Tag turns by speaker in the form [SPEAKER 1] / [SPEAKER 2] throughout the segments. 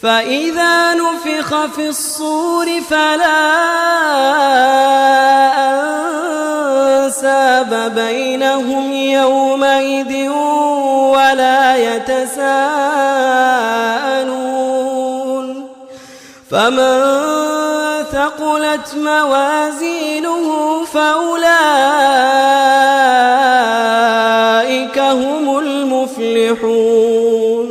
[SPEAKER 1] فإذا نفخ في الصور فلا أنساب بينهم يومئذ ولا يتساءلون فمن ثقلت موازينه فأولئك هم المفلحون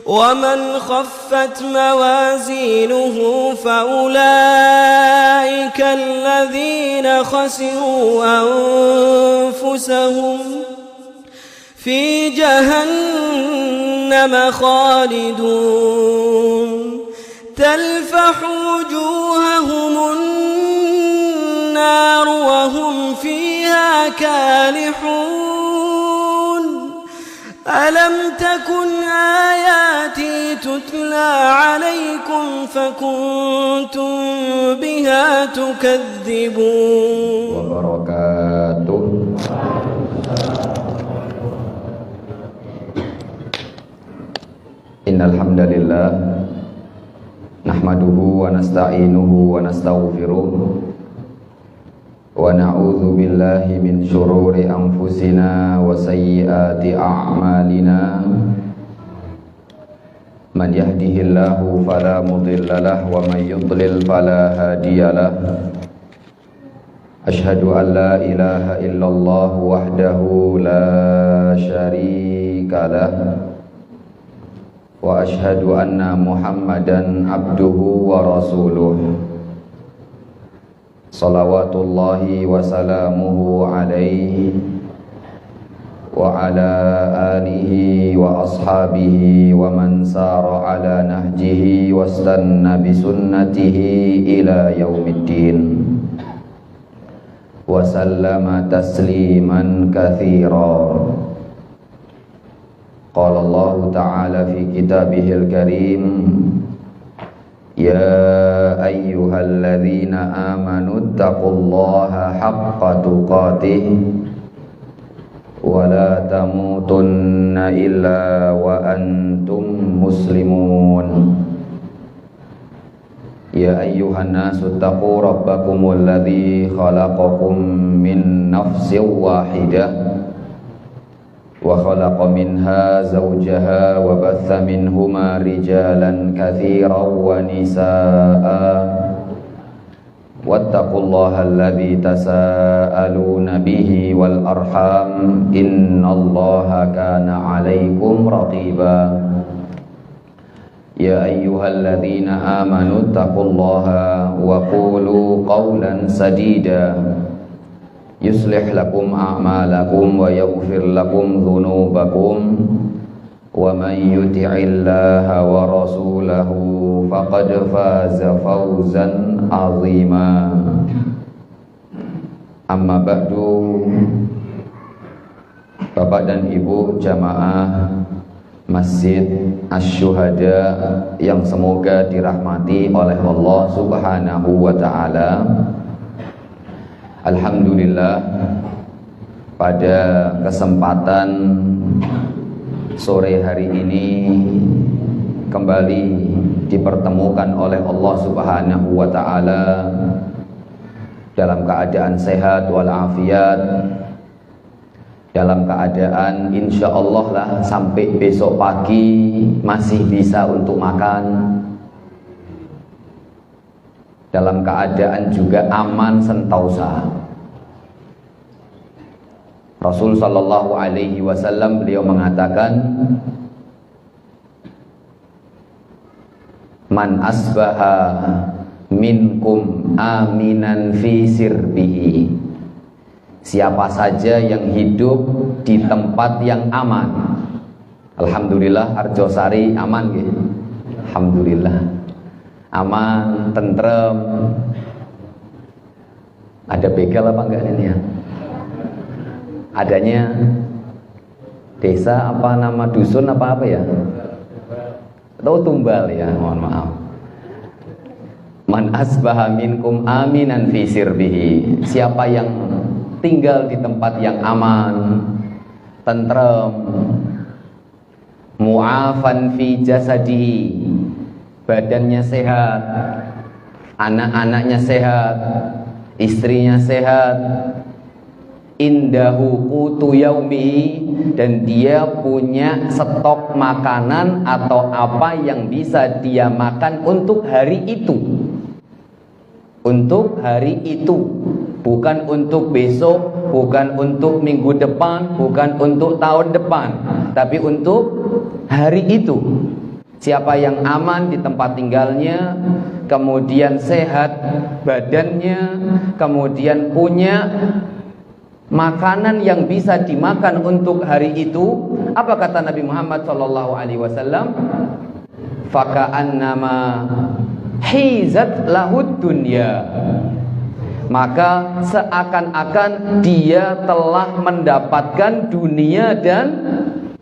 [SPEAKER 1] ومن خفت موازينه فأولئك الذين خسروا أنفسهم في جهنم خالدون تلفح وجوههم النار وهم فيها كالحون ألم تكن آياتي تتلى عليكم فكنتم بها تكذبون
[SPEAKER 2] وبركاته. Innal hamdalillah nahmaduhu wa nasta'inuhu wa nastaghfiruh wa na'udzu billahi min syururi anfusina wa sayyiati a'malina man yahdihillahu fala mudhillalah wa man yudlil fala hadiyalah asyhadu an la ilaha illallah wahdahu la syarikalah wa asyhadu anna Muhammadan abduhu wa rasuluh salawatullahi wa salamuhu alaihi wa ala alihi wa ashabihi wa man sara ala nahjihi wastanna bisunnatihi ila yaumiddin wa sallama tasliman katsira. Qala Allah Ta'ala fi kitabihil karim ya ayyuhalladzina amanu taqullaha haqqa tuqatih wa la tamutunna illa wa antum muslimun. Ya ayyuhan nasu taqu rabbakumul ladzi khalaqakum min nafsin wahidah wa khalaqa minha zawjaha wa batha minhuma rijalan katsiran wa nisaa wattaqullaha alladzi tasaaluna bihi wal arham innallaha kana 'alaikum raqiba. Ya ayyuhalladzina amanu taqullaha wa qulu qawlan sadida yuslih lakum a'malakum wa yaghfir lakum dhunubakum wa man yuti'illaha wa rasulahu faqad faza fawzan 'azima. Amma ba'du. Bapak dan Ibu jamaah Masjid Asy-Syuhada yang semoga dirahmati oleh Allah Subhanahu wa taala. Alhamdulillah, pada kesempatan sore hari ini kembali dipertemukan oleh Allah Subhanahu wa taala dalam keadaan sehat walafiat, dalam keadaan insyaallah lah sampai besok pagi masih bisa untuk makan, dalam keadaan juga aman sentosa. Rasul sallallahu alaihi wasallam beliau mengatakan, man asbaha minkum aminan fi sirbihi. Siapa saja yang hidup di tempat yang aman. Alhamdulillah Arjosari aman gitu. Alhamdulillah. Aman, tentrem. Ada begal apa enggak ini ya? Adanya desa apa nama dusun apa ya? Atau tumbal ya, mohon maaf. Man asbaha minkum aminan fi sirbihi. Siapa yang tinggal di tempat yang aman, tentrem, mu'afan fi jasadihi, badannya sehat, anak-anaknya sehat, istrinya sehat, indahu qutu yaumi, dan dia punya stok makanan atau apa yang bisa dia makan untuk hari itu. Untuk hari itu, bukan untuk besok, bukan untuk minggu depan, bukan untuk tahun depan, tapi untuk hari itu. Siapa yang aman di tempat tinggalnya, kemudian sehat badannya, kemudian punya makanan yang bisa dimakan untuk hari itu, apa kata Nabi Muhammad SAW? Faka'annama hizat lahud dunya, maka seakan-akan dia telah mendapatkan dunia dan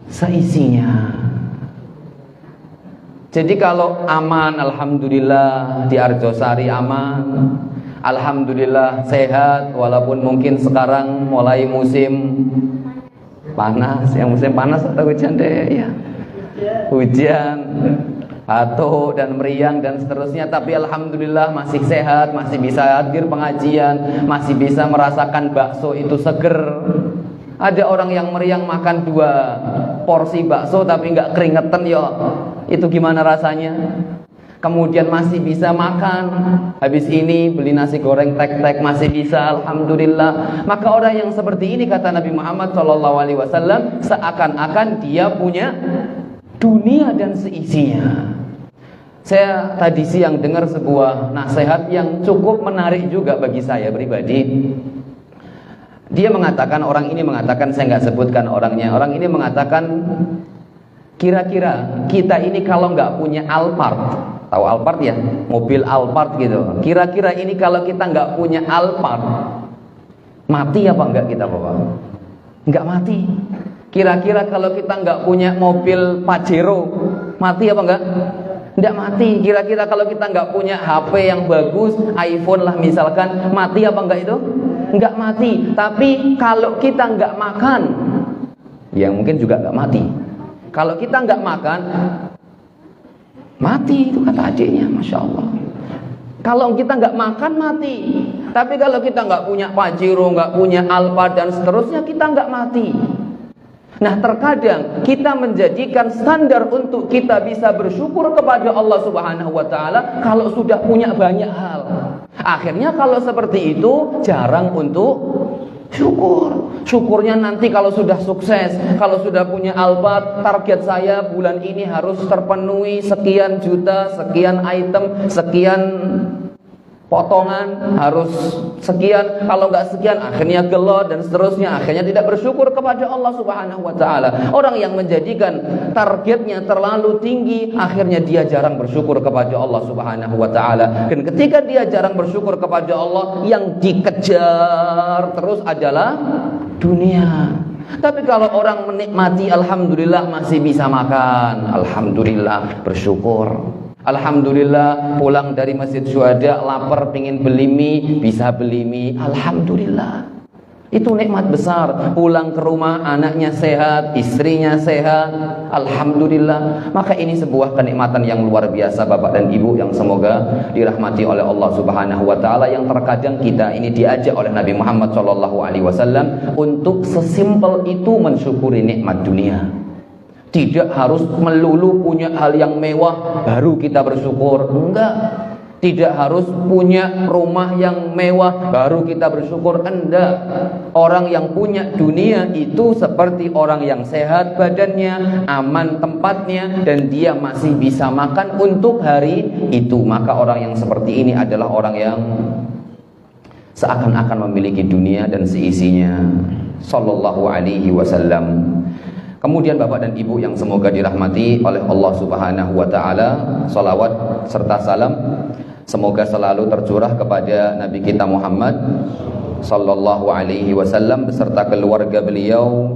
[SPEAKER 2] seisinya. Jadi kalau aman, alhamdulillah, di Arjosari aman, alhamdulillah sehat, walaupun mungkin sekarang mulai musim panas, yang musim panas atau hujan deh ya, hujan, batuk dan meriang dan seterusnya, tapi alhamdulillah masih sehat, masih bisa hadir pengajian, masih bisa merasakan bakso itu seger. Ada orang yang meriang makan 2 porsi bakso tapi nggak keringetan, ya itu gimana rasanya? Kemudian masih bisa makan, habis ini beli nasi goreng tek-tek masih bisa, alhamdulillah. Maka orang yang seperti ini, kata Nabi Muhammad SAW, seakan-akan dia punya dunia dan seisinya. Saya tadi siang dengar sebuah nasihat yang cukup menarik juga bagi saya pribadi. Dia mengatakan, orang ini mengatakan, saya nggak sebutkan orangnya. Orang ini mengatakan, kira-kira kita ini kalau nggak punya Alphard, tahu Alphard ya, mobil Alphard gitu. Kira-kira ini kalau kita nggak punya Alphard, mati apa enggak kita, Bapak? Nggak mati. Kira-kira kalau kita nggak punya mobil Pajero, mati apa enggak? Nggak mati. Kira-kira kalau kita nggak punya HP yang bagus, iPhone lah misalkan, mati apa enggak itu? Nggak mati. Tapi kalau kita nggak makan, ya mungkin juga nggak mati. Kalau kita nggak makan, mati, itu kata adiknya, Masya Allah. Kalau kita nggak makan, mati. Tapi kalau kita nggak punya Pajero, nggak punya Alphard dan seterusnya, kita nggak mati. Nah, terkadang kita menjadikan standar untuk kita bisa bersyukur kepada Allah Subhanahu wa Ta'ala kalau sudah punya banyak hal. Akhirnya kalau seperti itu jarang untuk syukur. Syukurnya nanti kalau sudah sukses, kalau sudah punya Alphard, target saya bulan ini harus terpenuhi sekian juta, sekian item, sekian potongan, harus sekian. Kalau nggak sekian, akhirnya gelo dan seterusnya. Akhirnya tidak bersyukur kepada Allah Subhanahu wa Ta'ala. Orang yang menjadikan targetnya terlalu tinggi, akhirnya dia jarang bersyukur kepada Allah Subhanahu wa Ta'ala. Dan ketika dia jarang bersyukur kepada Allah, yang dikejar terus adalah dunia. Tapi kalau orang menikmati, alhamdulillah masih bisa makan, alhamdulillah bersyukur. Alhamdulillah pulang dari Masjid Syuhada lapar pingin beli mie, bisa beli mie, alhamdulillah. Itu nikmat besar. Pulang ke rumah anaknya sehat, istrinya sehat, alhamdulillah. Maka ini sebuah kenikmatan yang luar biasa Bapak dan Ibu yang semoga dirahmati oleh Allah Subhanahu wa Ta'ala, yang terkadang kita ini diajak oleh Nabi Muhammad SAW untuk sesimpel itu mensyukuri nikmat dunia. Tidak harus melulu punya hal yang mewah baru kita bersyukur. Enggak. Tidak harus punya rumah yang mewah baru kita bersyukur. Enggak. Orang yang punya dunia itu seperti orang yang sehat badannya, aman tempatnya, dan dia masih bisa makan untuk hari itu. Maka orang yang seperti ini adalah orang yang seakan-akan memiliki dunia dan seisinya. Sallallahu alaihi wasallam. Kemudian Bapak dan Ibu yang semoga dirahmati oleh Allah Subhanahu wa Ta'ala, salawat serta salam semoga selalu tercurah kepada Nabi kita Muhammad sallallahu alaihi wasallam beserta keluarga beliau,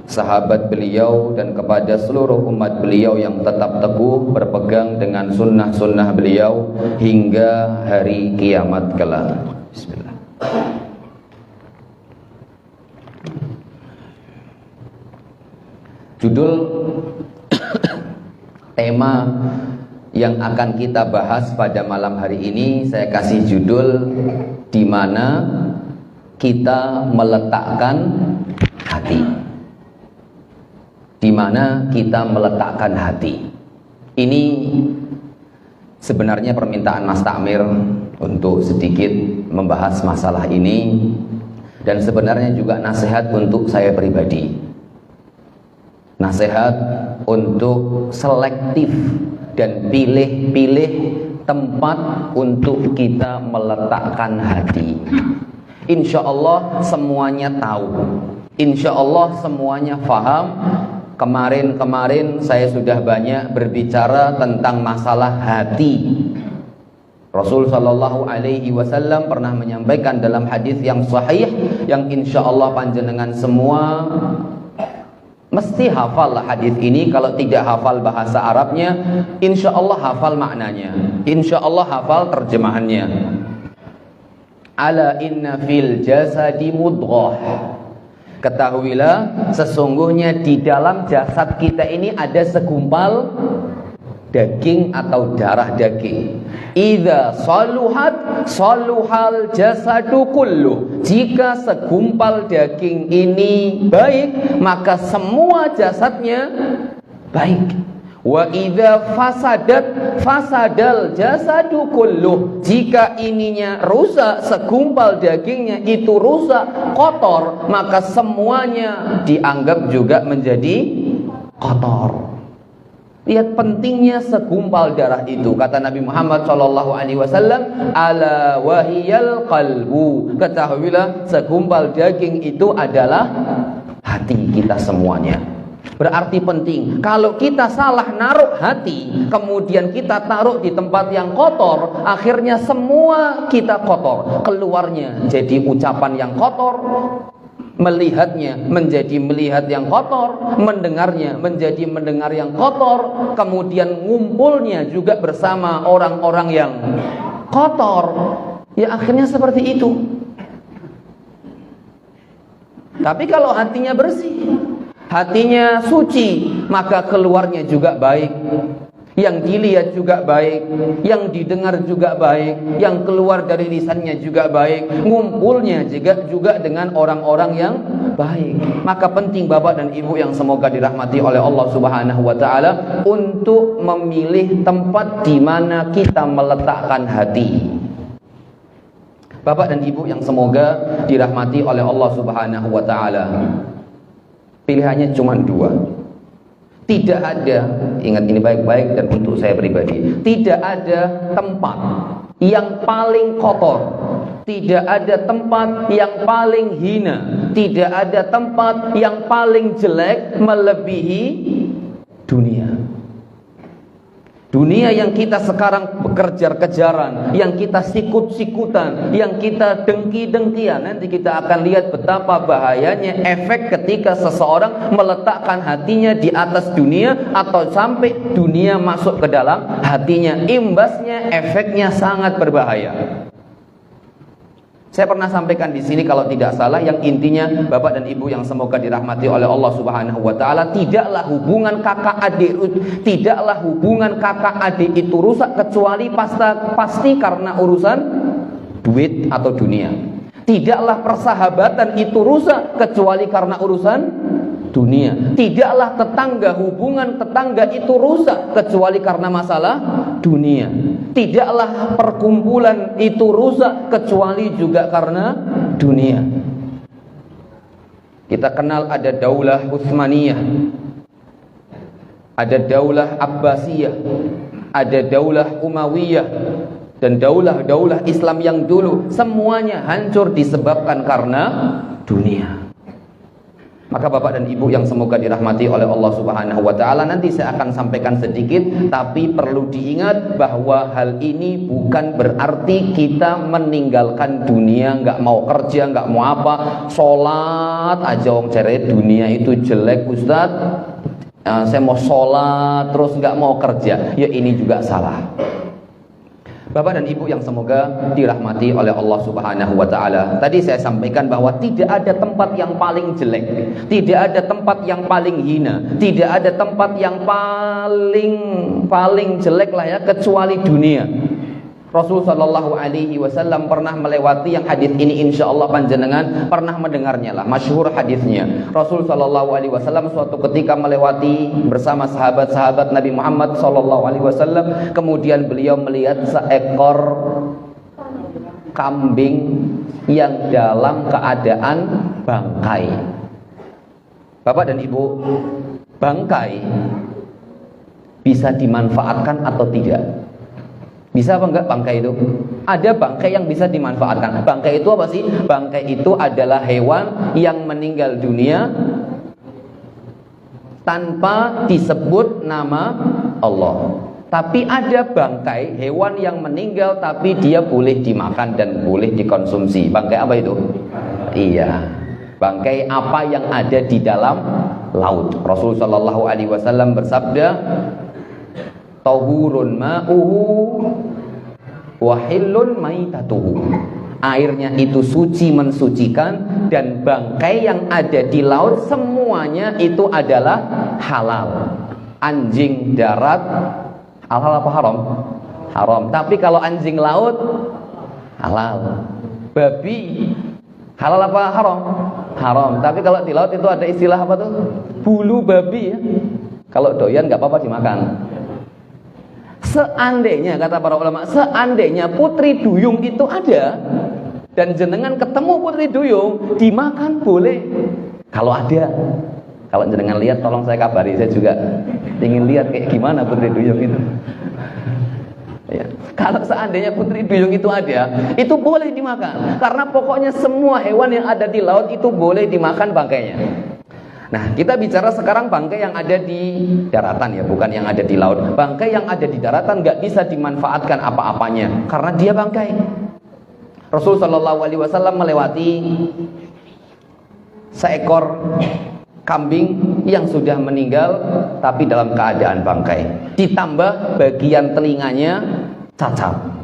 [SPEAKER 2] sahabat beliau, dan kepada seluruh umat beliau yang tetap teguh berpegang dengan sunnah-sunnah beliau hingga hari kiamat kelak. Bismillah. Judul Tema yang akan kita bahas pada malam hari ini saya kasih judul di mana kita meletakkan hati. Di mana kita meletakkan hati. Ini sebenarnya permintaan Mas Takmir untuk sedikit membahas masalah ini, dan sebenarnya juga nasihat untuk saya pribadi. Nasihat untuk selektif dan pilih-pilih tempat untuk kita meletakkan hati. Insya Allah semuanya tahu, insya Allah semuanya faham. Kemarin saya sudah banyak berbicara tentang masalah hati. Rasul Shallallahu Alaihi Wasallam pernah menyampaikan dalam hadis yang sahih, yang insya Allah panjenengan semua mesti hafal hadis ini. Kalau tidak hafal bahasa Arabnya, insya Allah hafal maknanya, insya Allah hafal terjemahannya. Ala inna fil jasadi mudghah. Ketahuilah sesungguhnya di dalam jasad kita ini ada segumpal daging atau darah daging. Idza saluhat saluhal jasadu kullu. Jika segumpal daging ini baik, maka semua jasadnya baik. Wa idza fasadat fasadal jasadu kullu. Jika ininya rusak, segumpal dagingnya itu rusak, kotor, maka semuanya dianggap juga menjadi kotor. Lihat pentingnya segumpal darah itu. Kata Nabi Muhammad SAW, ala wahiyal qalbu. Ketahuilah segumpal daging itu adalah hati kita semuanya. Berarti penting. Kalau kita salah naruh hati, kemudian kita taruh di tempat yang kotor, akhirnya semua kita kotor. Keluarnya jadi ucapan yang kotor, melihatnya menjadi melihat yang kotor, mendengarnya menjadi mendengar yang kotor, kemudian ngumpulnya juga bersama orang-orang yang kotor. Ya akhirnya seperti itu. Tapi kalau hatinya bersih, hatinya suci, maka keluarnya juga baik. Yang dilihat juga baik, yang didengar juga baik, yang keluar dari lisannya juga baik, ngumpulnya juga dengan orang-orang yang baik. Maka penting Bapak dan Ibu yang semoga dirahmati oleh Allah Subhanahu wa taala untuk memilih tempat di mana kita meletakkan hati. Bapak dan Ibu yang semoga dirahmati oleh Allah Subhanahu wa taala, pilihannya cuma dua. Tidak ada, ingat ini baik-baik dan untuk saya pribadi, tidak ada tempat yang paling kotor, tidak ada tempat yang paling hina, tidak ada tempat yang paling jelek melebihi dunia. Dunia yang kita sekarang kejar-kejaran, yang kita sikut-sikutan, yang kita dengki-dengkian. Nanti kita akan lihat betapa bahayanya efek ketika seseorang meletakkan hatinya di atas dunia atau sampai dunia masuk ke dalam hatinya. Imbasnya, efeknya sangat berbahaya. Saya pernah sampaikan di sini kalau tidak salah, yang intinya Bapak dan Ibu yang semoga dirahmati oleh Allah Subhanahu wa taala, tidaklah hubungan kakak adik itu rusak kecuali pasti karena urusan duit atau dunia. Tidaklah persahabatan itu rusak kecuali karena urusan dunia. Tidaklah hubungan tetangga itu rusak kecuali karena masalah dunia. Tidaklah perkumpulan itu rusak kecuali juga karena dunia. Kita kenal ada daulah Utsmaniyah, ada daulah Abbasiyah, ada daulah Umayyah, dan daulah-daulah Islam yang dulu semuanya hancur disebabkan karena dunia. Maka Bapak dan Ibu yang semoga dirahmati oleh Allah Subhanahu wa taala, nanti saya akan sampaikan sedikit, tapi perlu diingat bahwa hal ini bukan berarti kita meninggalkan dunia, nggak mau kerja, nggak mau apa, sholat aja wong ceret dunia itu jelek Ustaz. Saya mau sholat terus nggak mau kerja, ya ini juga salah. Bapak dan Ibu yang semoga dirahmati oleh Allah Subhanahu wa taala. Tadi saya sampaikan bahwa tidak ada tempat yang paling jelek, tidak ada tempat yang paling hina, tidak ada tempat yang paling jelek lah ya, kecuali dunia. Rasul sallallahu alaihi wasallam pernah melewati, yang hadis ini insyaallah panjenengan pernah mendengarnya lah, masyhur hadisnya. Rasul sallallahu alaihi wasallam suatu ketika melewati bersama sahabat-sahabat Nabi Muhammad sallallahu alaihi wasallam, kemudian beliau melihat seekor kambing yang dalam keadaan bangkai. Bapak dan Ibu, bangkai bisa dimanfaatkan atau tidak? Bisa apa enggak bangkai itu? Ada bangkai yang bisa dimanfaatkan. Bangkai itu apa sih? Bangkai itu adalah hewan yang meninggal dunia tanpa disebut nama Allah. Tapi ada bangkai hewan yang meninggal tapi dia boleh dimakan dan boleh dikonsumsi. Bangkai apa itu? Iya, bangkai apa yang ada di dalam laut. Rasulullah SAW bersabda, tahurun ma'uhu wahillun maitatuhu. Airnya itu suci, mensucikan, dan bangkai yang ada di laut semuanya itu adalah halal. Anjing darat halal apa haram? Haram. Tapi kalau anjing laut halal. Babi halal apa haram? Haram. Tapi kalau di laut itu ada istilah apa tuh? Bulu babi ya. Kalau doyan nggak apa-apa dimakan. Seandainya, kata para ulama, seandainya putri duyung itu ada dan jenengan ketemu putri duyung, dimakan boleh. Kalau ada, kalau jenengan lihat tolong saya kabari, saya juga ingin lihat kayak gimana putri duyung itu. Ya. Kalau seandainya putri duyung itu ada, itu boleh dimakan. Karena pokoknya semua hewan yang ada di laut itu boleh dimakan bangkainya. Nah, kita bicara sekarang bangkai yang ada di daratan ya, bukan yang ada di laut. Bangkai yang ada di daratan nggak bisa dimanfaatkan apa-apanya karena dia bangkai. Rasul sallallahu alaihi wasallam melewati seekor kambing yang sudah meninggal tapi dalam keadaan bangkai. Ditambah bagian telinganya cacat.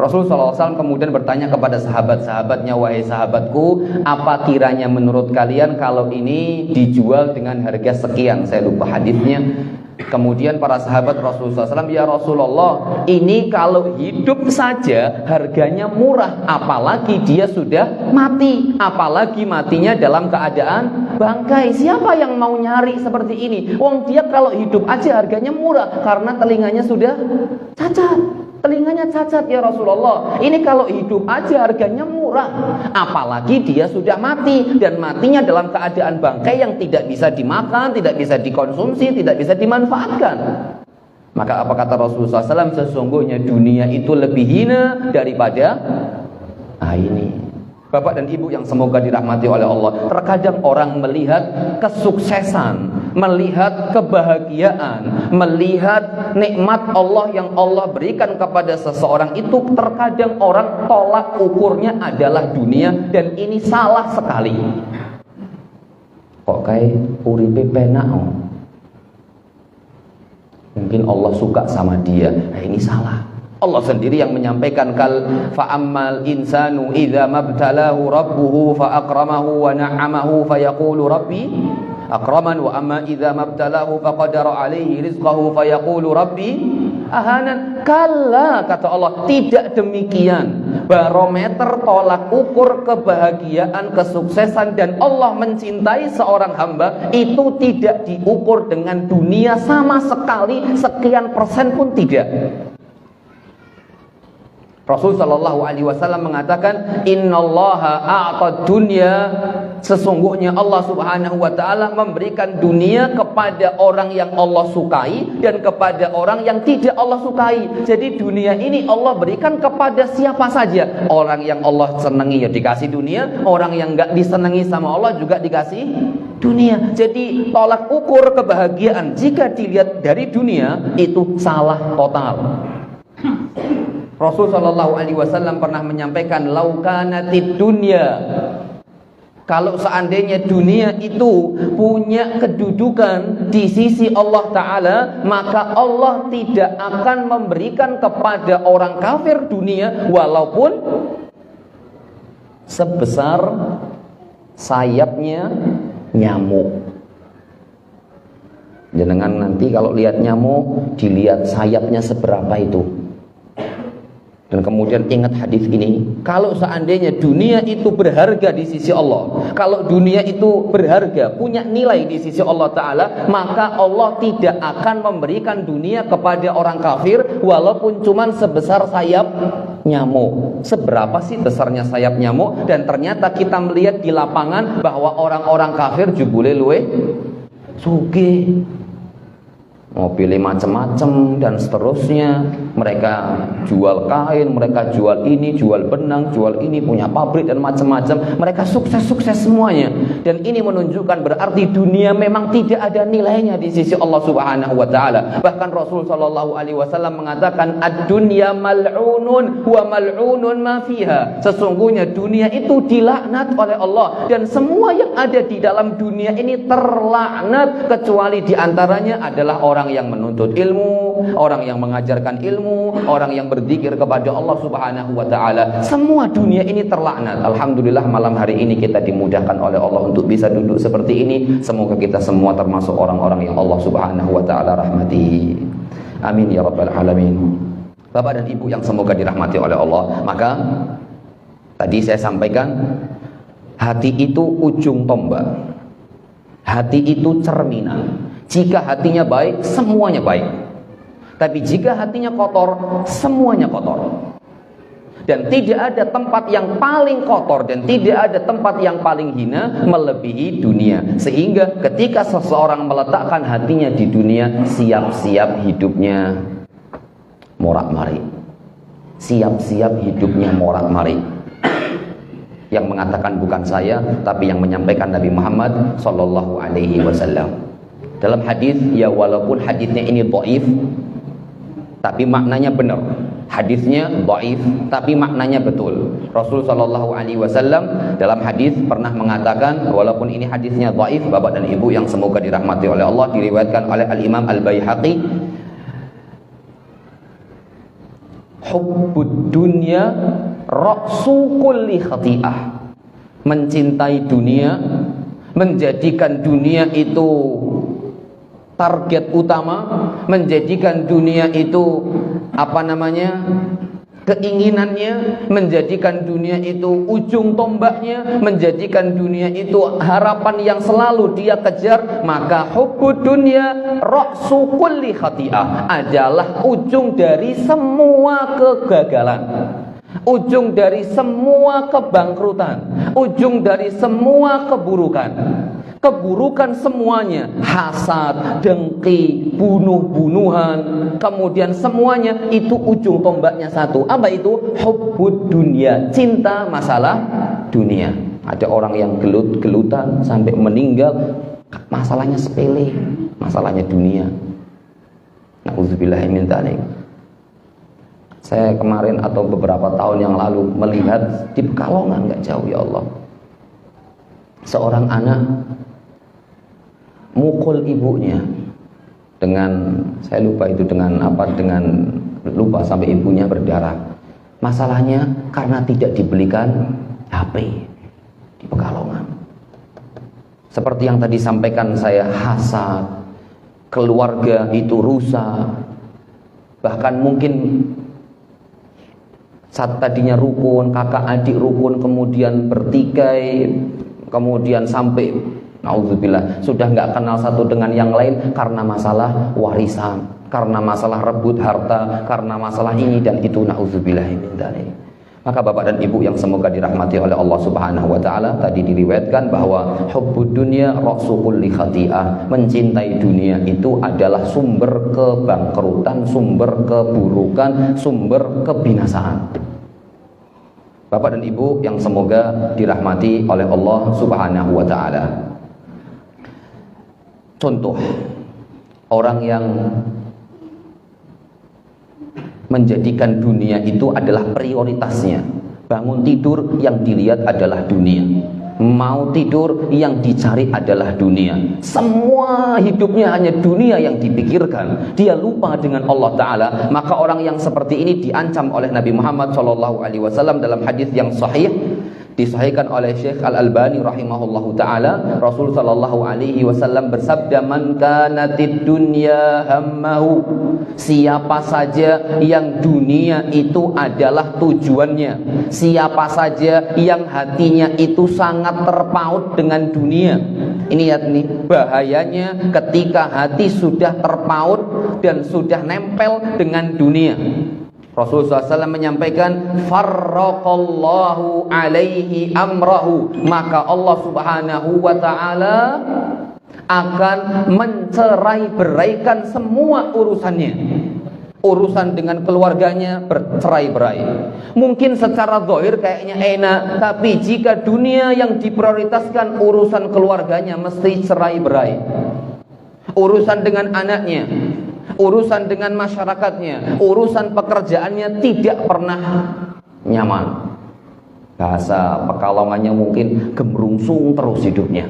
[SPEAKER 2] Rasulullah SAW kemudian bertanya kepada sahabat-sahabatnya, wahai sahabatku, apa kiranya menurut kalian kalau ini dijual dengan harga sekian? Saya lupa hadisnya. Kemudian para sahabat Rasulullah SAW, ya Rasulullah, ini kalau hidup saja harganya murah, apalagi dia sudah mati, apalagi matinya dalam keadaan bangkai. Siapa yang mau nyari seperti ini? Wong dia kalau hidup aja harganya murah karena telinganya sudah cacat. Telinganya cacat ya Rasulullah. Ini kalau hidup aja harganya murah, apalagi dia sudah mati, dan matinya dalam keadaan bangkai yang tidak bisa dimakan, tidak bisa dikonsumsi, tidak bisa dimanfaatkan. Maka apa kata Rasulullah SAW? Sesungguhnya dunia itu lebih hina daripada ini. Bapak dan Ibu yang semoga dirahmati oleh Allah, terkadang orang melihat kesuksesan, melihat kebahagiaan, melihat nikmat Allah yang Allah berikan kepada seseorang itu, terkadang orang tolak ukurnya adalah dunia, dan ini salah sekali. Kok kayak uripe penak? Mungkin Allah suka sama dia. Nah, ini salah. Allah sendiri yang menyampaikan, kal fa'ammal insanu idza mabtalahu rabbuhu fa akramahu wa na'amahu fa yaqulu rabbi akraman wa amma idza mabtalahu faqadara alaihi rizqahu fa yaqulu rabbi ahanan. Kalla, kata Allah, tidak demikian. Barometer tolak ukur kebahagiaan, kesuksesan, dan Allah mencintai seorang hamba itu tidak diukur dengan dunia sama sekali, sekian persen pun tidak. Rasul sallallahu alaihi wasallam mengatakan, innallaha a'ta dunya, sesungguhnya Allah Subhanahu wa taala memberikan dunia kepada orang yang Allah sukai dan kepada orang yang tidak Allah sukai. Jadi dunia ini Allah berikan kepada siapa saja. Orang yang Allah senangi ya dikasih dunia, orang yang enggak disenangi sama Allah juga dikasih dunia. Jadi tolak ukur kebahagiaan jika dilihat dari dunia itu salah total. Rasul sallallahu alaihi wasallam pernah menyampaikan, laukanatid dunya, Kalau seandainya dunia itu punya kedudukan di sisi Allah Ta'ala, maka Allah tidak akan memberikan kepada orang kafir dunia walaupun sebesar sayapnya nyamuk. Jangan nanti kalau lihat nyamuk, dilihat sayapnya seberapa itu. Dan kemudian ingat hadis ini, kalau seandainya dunia itu berharga di sisi Allah, kalau dunia itu berharga, punya nilai di sisi Allah Ta'ala, maka Allah tidak akan memberikan dunia kepada orang kafir walaupun cuman sebesar sayap nyamuk. Seberapa sih besarnya sayap nyamuk? Dan ternyata kita melihat di lapangan bahwa orang-orang kafir jebule luwe sugih, mobilnya macam-macam dan seterusnya. Mereka jual kain, mereka jual ini, jual benang, jual ini, punya pabrik dan macam-macam. Mereka sukses-sukses semuanya. Dan ini menunjukkan berarti dunia memang tidak ada nilainya di sisi Allah Subhanahu wa Ta'ala. Bahkan Rasul sallallahu alaihi wasallam mengatakan, ad-dunya mal'unun wa mal'unun ma fiha. Sesungguhnya dunia itu dilaknat oleh Allah dan semua yang ada di dalam dunia ini terlaknat, kecuali diantaranya adalah orang yang menuntut ilmu, orang yang mengajarkan ilmu, orang yang berzikir kepada Allah Subhanahu wa Ta'ala. Semua dunia ini terlaknat. Alhamdulillah malam hari ini kita dimudahkan oleh Allah untuk bisa duduk seperti ini. Semoga kita semua termasuk orang-orang yang Allah Subhanahu wa Ta'ala rahmati. Amin ya rabbal alamin. Bapak dan Ibu yang semoga dirahmati oleh Allah, maka tadi saya sampaikan, hati itu ujung tombak, hati itu cerminan. Jika hatinya baik, semuanya baik. Tapi jika hatinya kotor, semuanya kotor. Dan tidak ada tempat yang paling kotor dan tidak ada tempat yang paling hina melebihi dunia. Sehingga ketika seseorang meletakkan hatinya di dunia, siap-siap hidupnya morak-marik. Siap-siap hidupnya morak-marik. Yang mengatakan bukan saya, tapi yang menyampaikan Nabi Muhammad sallallahu alaihi wasallam. Dalam hadis, ya walaupun hadisnya ini dhaif, tapi maknanya benar. Hadisnya dhaif, tapi maknanya betul. Rasul sallallahu alaihi wasallam dalam hadis pernah mengatakan, walaupun ini hadisnya dhaif, Bapak dan Ibu yang semoga dirahmati oleh Allah, diriwayatkan oleh Al-Imam Al-Baihaqi, hubbud dunya ra'su kulli khati'ah. Mencintai dunia, menjadikan dunia itu target utama, menjadikan dunia itu keinginannya, menjadikan dunia itu ujung tombaknya, menjadikan dunia itu harapan yang selalu dia kejar, maka hubbud dunya ra'su kulli khati'ah adalah ujung dari semua kegagalan, ujung dari semua kebangkrutan, ujung dari semua keburukan. Keburukan semuanya, hasad, dengki, bunuh-bunuhan, kemudian semuanya itu ujung tombaknya satu. Apa itu? Hubbud dunya, cinta masalah dunia. Ada orang yang gelut-gelutan sampai meninggal, masalahnya sepele, masalahnya dunia. Na'udzubillahi min dzalik. Saya kemarin atau beberapa tahun yang lalu melihat di Pekalongan, nggak jauh ya Allah, seorang anak mukul ibunya dengan, saya lupa itu dengan apa, dengan lupa sampai ibunya berdarah. Masalahnya karena tidak dibelikan HP di Pekalongan. Seperti yang tadi sampaikan saya, hasad, keluarga itu rusak, bahkan mungkin saat tadinya rukun, kakak adik rukun, kemudian bertikai, kemudian sampai na'udzubillah sudah nggak kenal satu dengan yang lain karena masalah warisan, karena masalah rebut harta, karena masalah ini dan itu, na'udzubillah min dzalik. Maka Bapak dan Ibu yang semoga dirahmati oleh Allah Subhanahu wa Ta'ala, tadi diriwayatkan bahwa hubbud dunya ra'su kulli khati'ah. Mencintai dunia itu adalah sumber kebangkrutan, sumber keburukan, sumber kebinasaan. Bapak dan Ibu yang semoga dirahmati oleh Allah Subhanahu wa Ta'ala, contoh orang yang menjadikan dunia itu adalah prioritasnya. Bangun tidur yang dilihat adalah dunia, mau tidur yang dicari adalah dunia. Semua hidupnya hanya dunia yang dipikirkan. Dia lupa dengan Allah Ta'ala. Maka orang yang seperti ini diancam oleh Nabi Muhammad SAW dalam hadis yang sahih, disahihkan oleh Syekh Al-Albani rahimahullahu taala. Rasul sallallahu alaihi wasallam bersabda, "Man kanatid dunya hammahu." Siapa saja yang dunia itu adalah tujuannya, siapa saja yang hatinya itu sangat terpaut dengan dunia. Ini ya, nih bahayanya ketika hati sudah terpaut dan sudah nempel dengan dunia. Rasulullah SAW menyampaikan, farraqallahu alaihi amrahu, maka Allah Subhanahu wa ta'ala akan mencerai-beraikan semua urusannya. Urusan dengan keluarganya bercerai-berai. Mungkin secara zahir kayaknya enak, tapi jika dunia yang diprioritaskan, urusan keluarganya mesti cerai-berai. Urusan dengan anaknya, urusan dengan masyarakatnya, urusan pekerjaannya tidak pernah nyaman. Bahasa Pekalongannya mungkin gemerungsung terus hidupnya,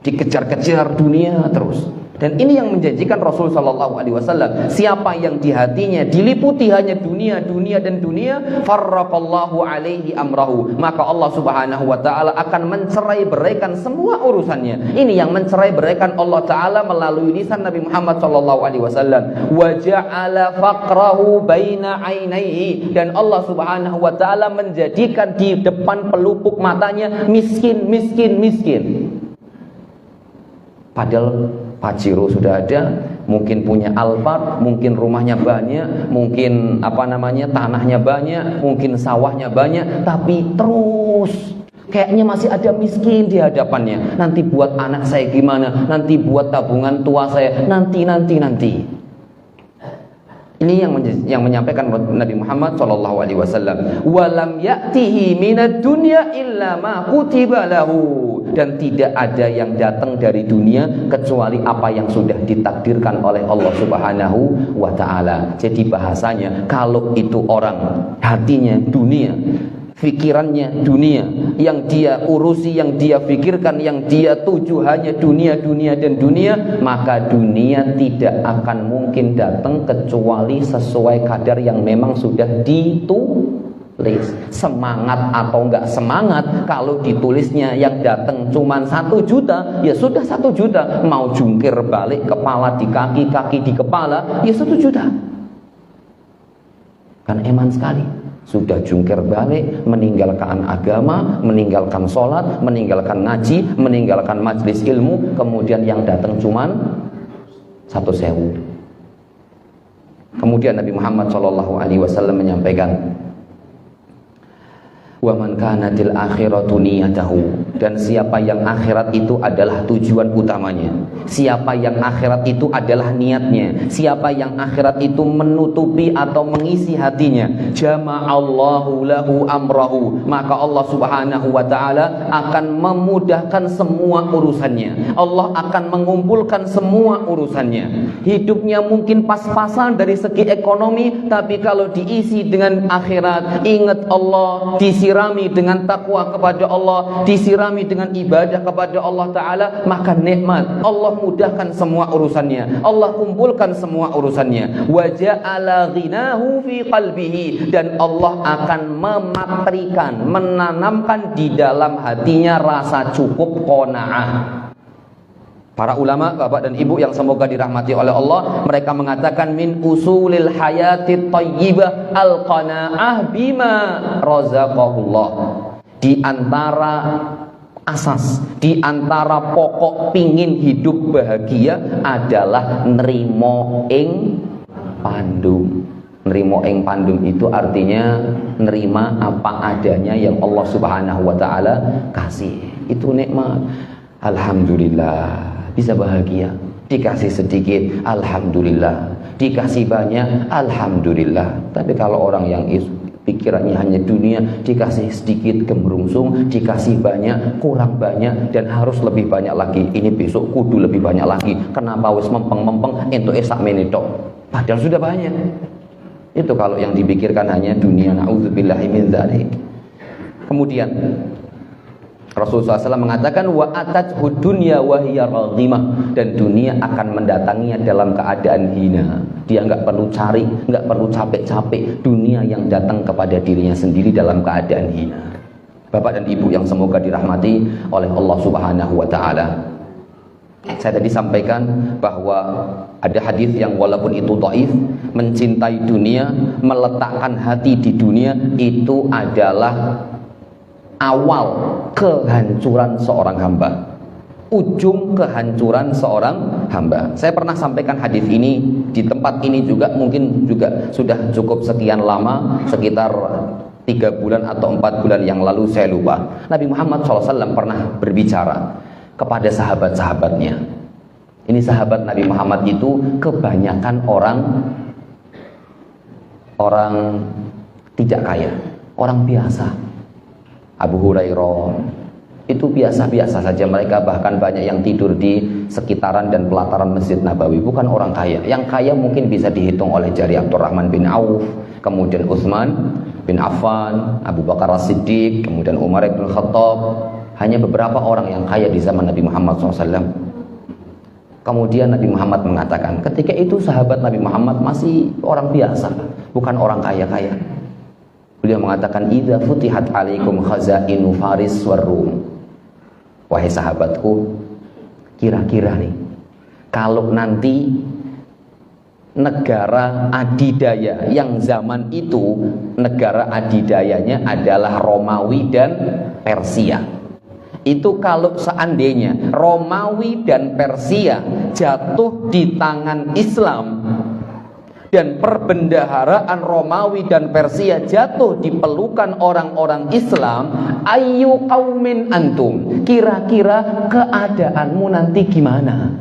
[SPEAKER 2] dikejar-kejar dunia terus. Dan ini yang menjanjikan Rasul sallallahu alaihi wasallam, siapa yang di hatinya diliputi hanya dunia, dunia dan dunia, farraqallahu alaihi amrahu, maka Allah Subhanahu wa taala akan mencerai-beraikan semua urusannya. Ini yang mencerai-beraikan Allah taala melalui lisan Nabi Muhammad sallallahu alaihi wasallam. Wa ja'ala faqrahu baina ainaihi, dan Allah Subhanahu wa taala menjadikan di depan pelupuk matanya miskin, miskin, miskin. Padahal Pajero sudah ada, mungkin punya Alphard, mungkin rumahnya banyak, mungkin tanahnya banyak, mungkin sawahnya banyak, tapi terus kayaknya masih ada miskin di hadapannya. Nanti buat anak saya gimana? Nanti buat tabungan tua saya, nanti. Ini yang menyampaikan Nabi Muhammad SAW. Walam ya'tihi minad dunya illa ma kutiba lahu, dan tidak ada yang datang dari dunia kecuali apa yang sudah ditakdirkan oleh Allah Subhanahu wa ta'ala. Jadi bahasanya, kalau itu orang hatinya dunia, pikirannya dunia, yang dia urusi, yang dia pikirkan, yang dia tuju hanya dunia, dunia dan dunia, maka dunia tidak akan mungkin datang kecuali sesuai kadar yang memang sudah ditulis. Semangat atau enggak semangat, kalau ditulisnya yang datang cuma 1 juta, ya sudah 1 juta. Mau jungkir balik, kepala di kaki, kaki di kepala, ya 1 juta. Kan eman sekali. Sudah jungkir balik, meninggalkan agama, meninggalkan sholat, meninggalkan ngaji, meninggalkan majelis ilmu, kemudian yang datang cuman 1.000. Kemudian Nabi Muhammad SAW menyampaikan, wa man kanatil akhiratu niyatahu, dan siapa yang akhirat itu adalah tujuan utamanya, siapa yang akhirat itu adalah niatnya, siapa yang akhirat itu menutupi atau mengisi hatinya, jama'allahu lahu amrahu, maka Allah Subhanahu wa ta'ala akan memudahkan semua urusannya. Allah akan mengumpulkan semua urusannya. Hidupnya mungkin pas-pasan dari segi ekonomi, tapi kalau diisi dengan akhirat, ingat Allah, disirami dengan takwa kepada Allah, disirami dengan ibadah kepada Allah Ta'ala, maka nikmat. Allah mudahkan semua urusannya, Allah kumpulkan semua urusannya. Wa ja'ala ghinahu fi qalbihi, dan Allah akan mematrikan, menanamkan di dalam hatinya rasa cukup, qanaah. Para ulama, bapak dan ibu yang semoga dirahmati oleh Allah, mereka mengatakan min usulil hayati thayyibah al-qanaah bima razaqahullah. Di antara asas, di antara pokok pingin hidup bahagia adalah nrimo ing pandum. Nrimo ing pandum itu artinya nerima apa adanya yang Allah Subhanahu wa ta'ala kasih. Itu nikmat. Alhamdulillah, bisa bahagia. Dikasih sedikit, alhamdulillah. Dikasih banyak, alhamdulillah. Tapi kalau orang yang pikirannya hanya dunia, dikasih sedikit gemerungsung, dikasih banyak kurang banyak, dan harus lebih banyak lagi. Ini besok kudu lebih banyak lagi. Kenapa wis mempeng-mempeng entuk sak menito, padahal sudah banyak. Itu kalau yang dipikirkan hanya dunia. Nauzubillahi min dzalik. Kemudian Rasulullah SAW mengatakan wa atathu dunya wa hiya raghimah, dan dunia akan mendatanginya dalam keadaan hina. Dia nggak perlu cari, nggak perlu capek-capek, dunia yang datang kepada dirinya sendiri dalam keadaan hina. Bapak dan Ibu yang semoga dirahmati oleh Allah Subhanahu wa taala. Saya tadi sampaikan bahwa ada hadis yang walaupun itu dhaif, mencintai dunia, meletakkan hati di dunia itu adalah awal kehancuran seorang hamba, ujung kehancuran seorang hamba. Saya pernah sampaikan hadis ini di tempat ini juga, mungkin juga sudah cukup sekian lama, sekitar 3 bulan atau 4 bulan yang lalu, saya lupa. Nabi Muhammad SAW pernah berbicara kepada sahabat-sahabatnya. Ini sahabat Nabi Muhammad itu kebanyakan orang tidak kaya, orang biasa. Abu Hurairah itu biasa-biasa saja mereka, bahkan banyak yang tidur di sekitaran dan pelataran Masjid Nabawi, bukan orang kaya. Yang kaya mungkin bisa dihitung oleh jari Abdurrahman bin Auf, kemudian Utsman bin Affan, Abu Bakar As-Siddiq, kemudian Umar bin Khattab. Hanya beberapa orang yang kaya di zaman Nabi Muhammad SAW. Kemudian Nabi Muhammad mengatakan, ketika itu sahabat Nabi Muhammad masih orang biasa, bukan orang kaya-kaya. Beliau mengatakan, idza futihat alaikum khazainu Faris war Rum. Wahai sahabatku, kira-kira nih, kalau nanti negara adidaya yang zaman itu negara adidayanya adalah Romawi dan Persia, itu kalau seandainya Romawi dan Persia jatuh di tangan Islam dan perbendaharaan Romawi dan Persia jatuh di pelukan orang-orang Islam, ayu qaumin antum, kira-kira keadaanmu nanti gimana?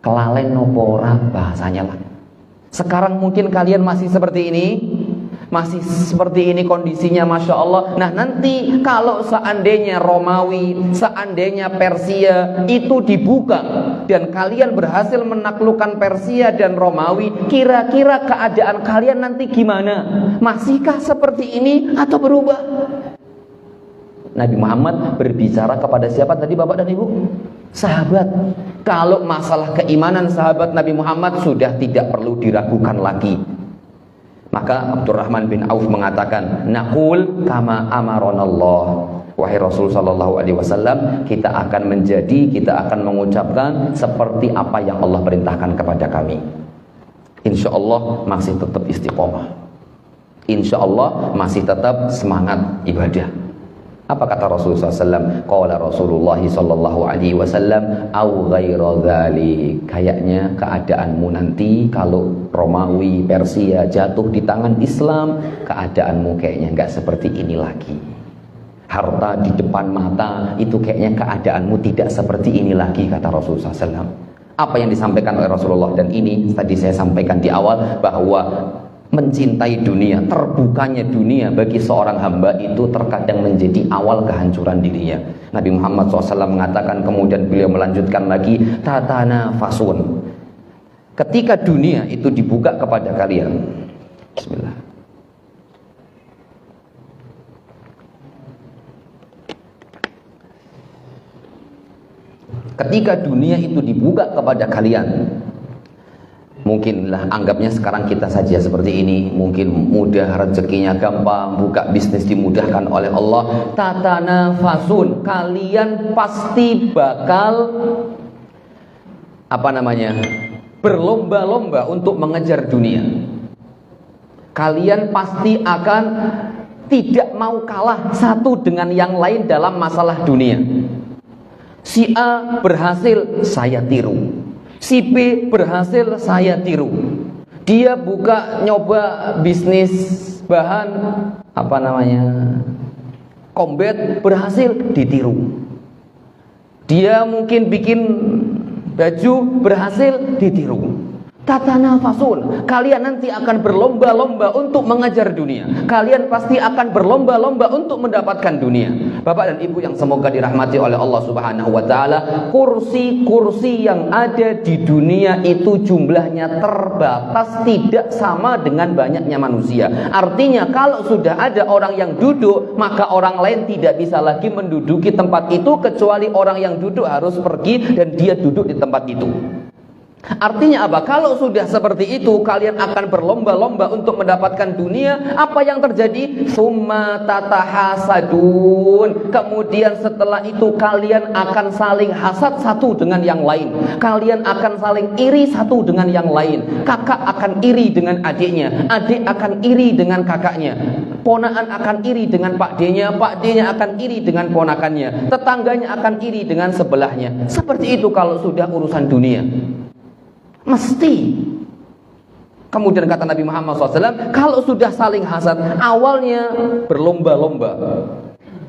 [SPEAKER 2] Kelalen nopo ora bahasanya lah. Sekarang mungkin kalian masih seperti ini, masih seperti ini kondisinya, Masya Allah. Nah nanti kalau seandainya Romawi, seandainya Persia itu dibuka dan kalian berhasil menaklukkan Persia dan Romawi, kira-kira keadaan kalian nanti gimana? Masihkah seperti ini atau berubah? Nabi Muhammad berbicara kepada siapa tadi Bapak dan Ibu? Sahabat. Kalau masalah keimanan sahabat Nabi Muhammad sudah tidak perlu diragukan lagi. Maka Abdurrahman bin Auf mengatakan, naqul kama amaronallah. Wahai Rasul sallallahu alaihi wasallam, kita akan mengucapkan seperti apa yang Allah perintahkan kepada kami. Insya Allah masih tetap istiqomah. Insya Allah masih tetap semangat ibadah. Apa kata Rasulullah SAW? Qala Rasulullah sallallahu alaihi wasallam, au ghaira dzalik. Kayaknya keadaanmu nanti kalau Romawi, Persia jatuh di tangan Islam, keadaanmu kayaknya nggak seperti ini lagi. Harta di depan mata itu kayaknya keadaanmu tidak seperti ini lagi, kata Rasulullah SAW. Apa yang disampaikan oleh Rasulullah, dan ini tadi saya sampaikan di awal bahwa mencintai dunia, terbukanya dunia bagi seorang hamba itu terkadang menjadi awal kehancuran dirinya. Nabi Muhammad SAW mengatakan, kemudian beliau melanjutkan lagi, tatana fasun. Ketika dunia itu dibuka kepada kalian, bismillah. Ketika dunia itu dibuka kepada kalian, mungkinlah anggapnya sekarang kita saja seperti ini, mungkin mudah, rezekinya gampang, buka bisnis dimudahkan oleh Allah. Tatanafasun, kalian pasti bakal berlomba-lomba untuk mengejar dunia. Kalian pasti akan tidak mau kalah satu dengan yang lain dalam masalah dunia. Si A berhasil, saya tiru. Si B berhasil, saya tiru. Dia nyoba bisnis bahan combat, berhasil, ditiru. Dia mungkin bikin baju, berhasil, ditiru. tatanafasun, kalian nanti akan berlomba-lomba untuk mengejar dunia. Kalian pasti akan berlomba-lomba untuk mendapatkan dunia. Bapak dan Ibu yang semoga dirahmati oleh Allah Subhanahu wa taala, kursi-kursi yang ada di dunia itu jumlahnya terbatas, tidak sama dengan banyaknya manusia. Artinya kalau sudah ada orang yang duduk, maka orang lain tidak bisa lagi menduduki tempat itu, kecuali orang yang duduk harus pergi dan dia duduk di tempat itu. Artinya apa? Kalau sudah seperti itu, kalian akan berlomba-lomba untuk mendapatkan dunia. Apa yang terjadi? Summa tatahasadun. Kemudian setelah itu kalian akan saling hasad satu dengan yang lain. Kalian akan saling iri satu dengan yang lain. Kakak akan iri dengan adiknya, adik akan iri dengan kakaknya, ponakan akan iri dengan pak D-nya, pak D-nya akan iri dengan ponakannya, tetangganya akan iri dengan sebelahnya. Seperti itu kalau sudah urusan dunia. Mesti. Kemudian kata Nabi Muhammad SAW, kalau sudah saling hasad, awalnya berlomba-lomba.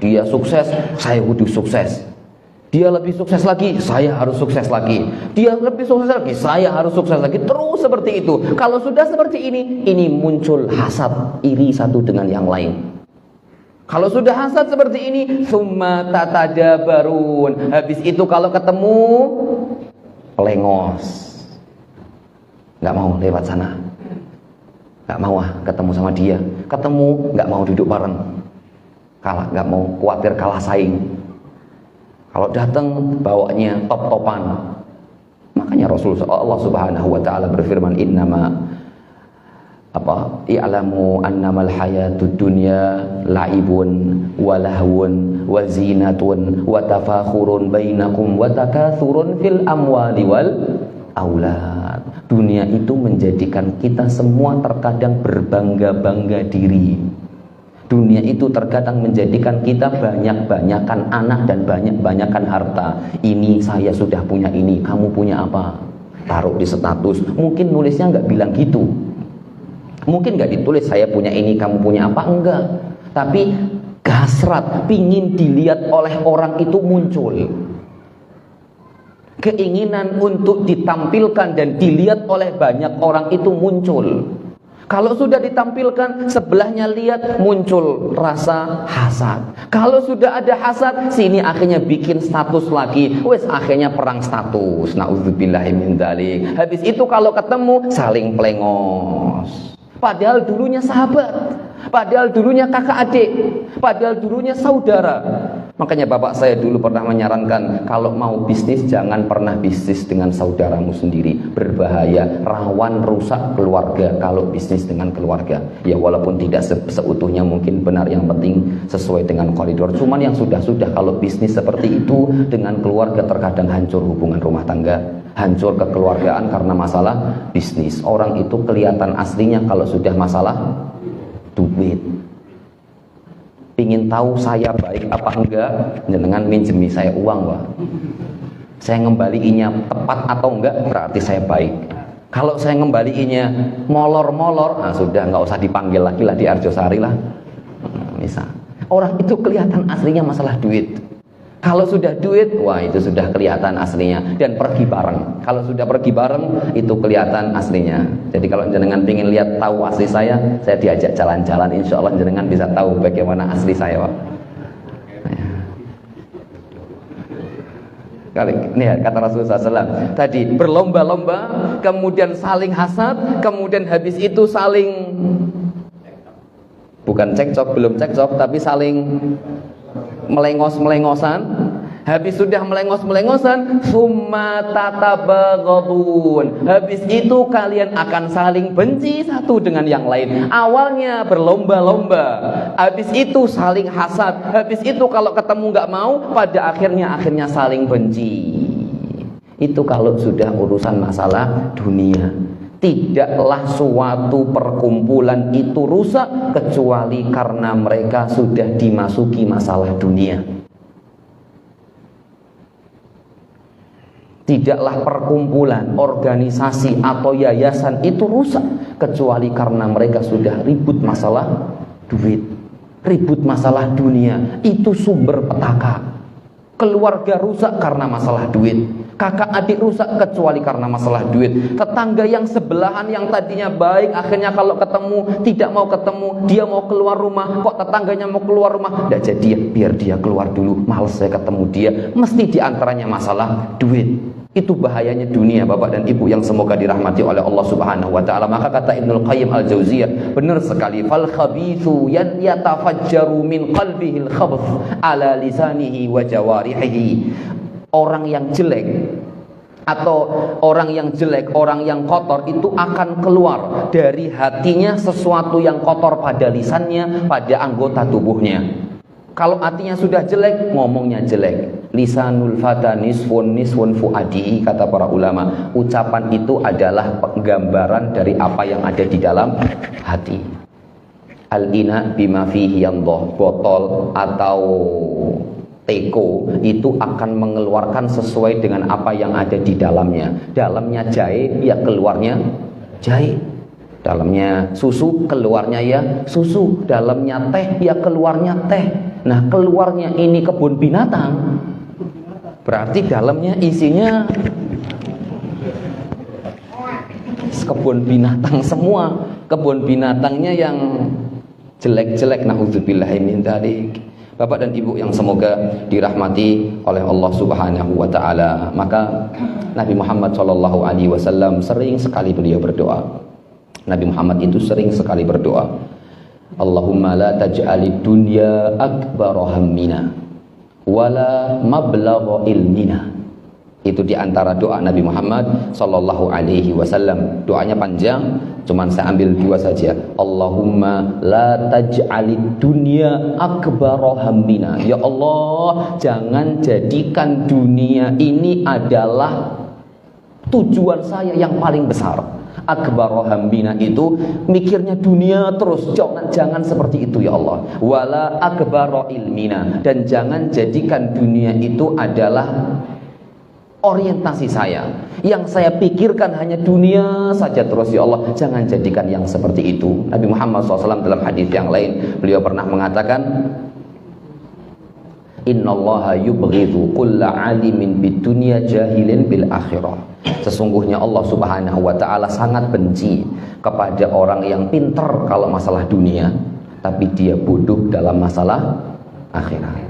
[SPEAKER 2] Dia sukses, saya kudu sukses. Dia lebih sukses lagi, saya harus sukses lagi. Dia lebih sukses lagi, saya harus sukses lagi. Terus seperti itu. Kalau sudah seperti ini muncul hasad, iri satu dengan yang lain. Kalau sudah hasad seperti ini, summa tatadabarun. Habis itu kalau ketemu, pelengos. Nggak mau lewat sana, nggak mau ketemu sama dia, ketemu nggak mau duduk bareng, kalah, nggak mau, khawatir kalah saing. Kalau datang bawanya top-topan. Makanya Rasulullah Allah Subhanahu wa taala berfirman, innama i'lamu annamal hayatud dunya la'ibun wa lahwun wa zinatun wa tafakhurun bainakum wa takathurun fil amwali wal aulad. Dunia itu menjadikan kita semua terkadang berbangga-bangga diri. Dunia itu terkadang menjadikan kita banyak-banyakan anak dan banyak-banyakan harta. Ini saya sudah punya ini, kamu punya apa? Taruh di status. Mungkin nulisnya nggak bilang gitu. Mungkin nggak ditulis saya punya ini, kamu punya apa? Enggak. Tapi hasrat, pingin dilihat oleh orang itu muncul. Keinginan untuk ditampilkan dan dilihat oleh banyak orang itu muncul. Kalau sudah ditampilkan, sebelahnya lihat, muncul rasa hasad. Kalau sudah ada hasad, sini akhirnya bikin status lagi. Wes akhirnya perang status. Nauzubillahi min dzalik. Habis itu kalau ketemu saling pelengos. Padahal dulunya sahabat, padahal dulunya kakak adik, padahal dulunya saudara. Makanya bapak saya dulu pernah menyarankan, kalau mau bisnis jangan pernah bisnis dengan saudaramu sendiri. Berbahaya, rawan rusak keluarga kalau bisnis dengan keluarga. Ya walaupun tidak seutuhnya mungkin benar, yang penting sesuai dengan koridor. Cuman yang sudah-sudah kalau bisnis seperti itu dengan keluarga terkadang hancur hubungan rumah tangga, hancur kekeluargaan karena masalah bisnis. Orang itu kelihatan aslinya kalau sudah masalah duit. Ingin tahu saya baik apa enggak, dengan minjemi saya uang, Pak. Saya ngembaliinnya tepat atau enggak, berarti saya baik. Kalau saya ngembaliinnya molor-molor, nah sudah nggak usah dipanggil lagi lah di Arjosari lah. Misal orang itu kelihatan aslinya masalah duit. Kalau sudah duit, wah itu sudah kelihatan aslinya. Dan pergi bareng. Kalau sudah pergi bareng, itu kelihatan aslinya. Jadi kalau jenengan ingin lihat tahu asli saya diajak jalan-jalan. Insya Allah jenengan bisa tahu bagaimana asli saya, Pak. Ini kata Rasulullah SAW tadi, berlomba-lomba, kemudian saling hasad, kemudian habis itu saling, bukan cekcok, belum cekcok, tapi saling melengos-melengosan. Habis sudah melengos-melengosan, summa tatabaghadun. Habis itu kalian akan saling benci satu dengan yang lain. Awalnya berlomba-lomba, habis itu saling hasad, habis itu kalau ketemu nggak mau, pada akhirnya saling benci. Itu kalau sudah urusan masalah dunia. Tidaklah suatu perkumpulan itu rusak kecuali karena mereka sudah dimasuki masalah dunia. Tidaklah perkumpulan, organisasi atau yayasan itu rusak kecuali karena mereka sudah ribut masalah duit, ribut masalah dunia. Itu sumber petaka. keluarga rusak karena masalah duit, kakak adik rusak kecuali karena masalah duit, tetangga yang sebelahan yang tadinya baik akhirnya kalau ketemu tidak mau ketemu, dia mau keluar rumah kok tetangganya mau keluar rumah, tidak jadi ya, biar dia keluar dulu, males saya ketemu dia, mesti diantaranya masalah duit. Itu bahayanya dunia, Bapak dan Ibu yang semoga dirahmati oleh Allah Subhanahu wa taala. Maka kata Ibnul Qayyim Al-Jauziyah, benar sekali, fal khabithu yatafajjaru min qalbihil khabth ala lisanihi wa jawarihi. Orang yang jelek atau orang yang jelek, orang yang kotor itu akan keluar dari hatinya sesuatu yang kotor pada lisannya, pada anggota tubuhnya. Kalau hatinya sudah jelek, ngomongnya jelek. Lisanul fata nisfun fuadi, kata para ulama. Ucapan itu adalah penggambaran dari apa yang ada di dalam hati. Al-ina bima fihi yamdhah, botol atau teko itu akan mengeluarkan sesuai dengan apa yang ada di dalamnya. Dalamnya jahe, ya keluarnya jahe. Dalamnya susu, keluarnya ya susu. Dalamnya teh, ya keluarnya teh. Nah, keluarnya ini kebun binatang, berarti dalamnya isinya kebun binatang semua. Kebun binatangnya yang jelek-jelek, naudzubillahi min dzalik. Bapak dan Ibu yang semoga dirahmati oleh Allah Subhanahu wa taala. Maka Nabi Muhammad sallallahu alaihi wasallam sering sekali beliau berdoa. Nabi Muhammad itu sering sekali berdoa, Allahumma la taj'alid dunya akbara hammina wala mablagha ilmina. Itu diantara doa Nabi Muhammad sallallahu alaihi wasallam. Doanya panjang, cuman saya ambil dua saja. Allahumma la taj'alid dunya akbara hammina. Ya Allah, jangan jadikan dunia ini adalah tujuan saya yang paling besar. Akbaru hambina itu mikirnya dunia terus, jangan seperti itu ya Allah. Wala akbaru ilmina, dan jangan jadikan dunia itu adalah orientasi saya. Yang saya pikirkan hanya dunia saja terus ya Allah, jangan jadikan yang seperti itu. Nabi Muhammad SAW dalam hadis yang lain beliau pernah mengatakan, Innallaha yubghidhu kulla alimin bidunya jahilin bil akhirah. Sesungguhnya Allah Subhanahu wa taala sangat benci kepada orang yang pintar kalau masalah dunia, tapi dia bodoh dalam masalah akhirat.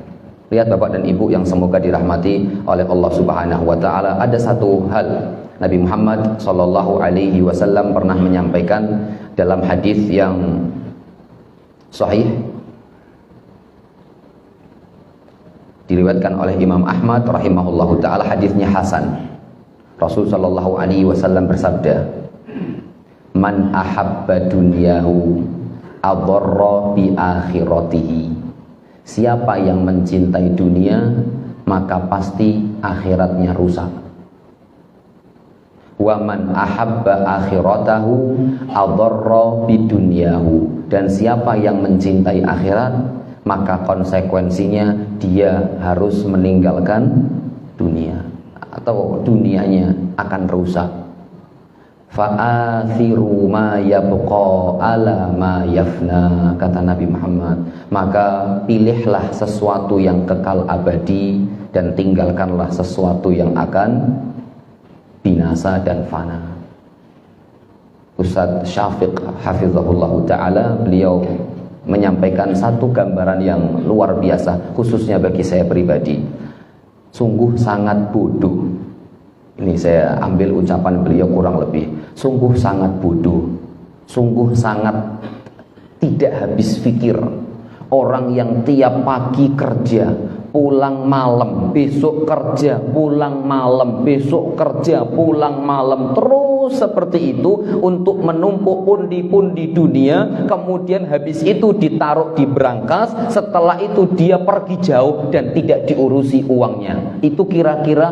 [SPEAKER 2] Lihat Bapak dan Ibu yang semoga dirahmati oleh Allah Subhanahu wa taala, ada satu hal Nabi Muhammad sallallahu alaihi wasallam pernah menyampaikan dalam hadis yang sahih, diriwayatkan oleh Imam Ahmad rahimahullahu taala, hadisnya hasan. Rasul sallallahu alaihi wasallam bersabda, "Man ahabba dunyahu adarra bi akhiratihi." Siapa yang mencintai dunia, maka pasti akhiratnya rusak. Wa man ahabba akhiratahu adarra bi dunyahu. Dan siapa yang mencintai akhirat, maka konsekuensinya dia harus meninggalkan dunia, atau dunianya akan rusak. Fa'athiru ma yabqa ala ma yafna, kata Nabi Muhammad. Maka pilihlah sesuatu yang kekal abadi dan tinggalkanlah sesuatu yang akan binasa dan fana. Ustaz Syafiq hafizahullah ta'ala, beliau menyampaikan satu gambaran yang luar biasa, khususnya bagi saya pribadi. Sungguh sangat bodoh. Ini saya ambil ucapan beliau kurang lebih. Sungguh sangat bodoh, sungguh sangat tidak habis pikir orang yang tiap pagi kerja, pulang malam, besok kerja, pulang malam, besok kerja, pulang malam, terus seperti itu untuk menumpuk pundi-pundi dunia. Kemudian habis itu ditaruh di brankas, setelah itu dia pergi jauh dan tidak diurusi uangnya. Itu kira-kira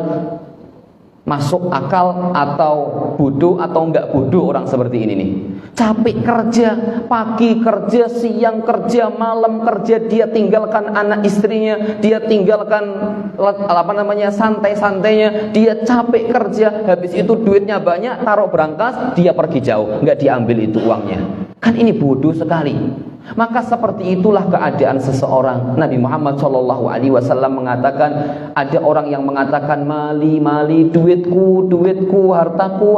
[SPEAKER 2] masuk akal atau bodoh atau enggak bodoh orang seperti ini nih? Capek kerja, pagi kerja, siang kerja, malam kerja, dia tinggalkan anak istrinya, dia tinggalkan santai-santainya, dia capek kerja, habis itu duitnya banyak, taruh brankas, dia pergi jauh, enggak diambil itu uangnya. Kan ini bodoh sekali. Maka seperti itulah keadaan seseorang. Nabi Muhammad SAW mengatakan, ada orang yang mengatakan mali, duitku, hartaku.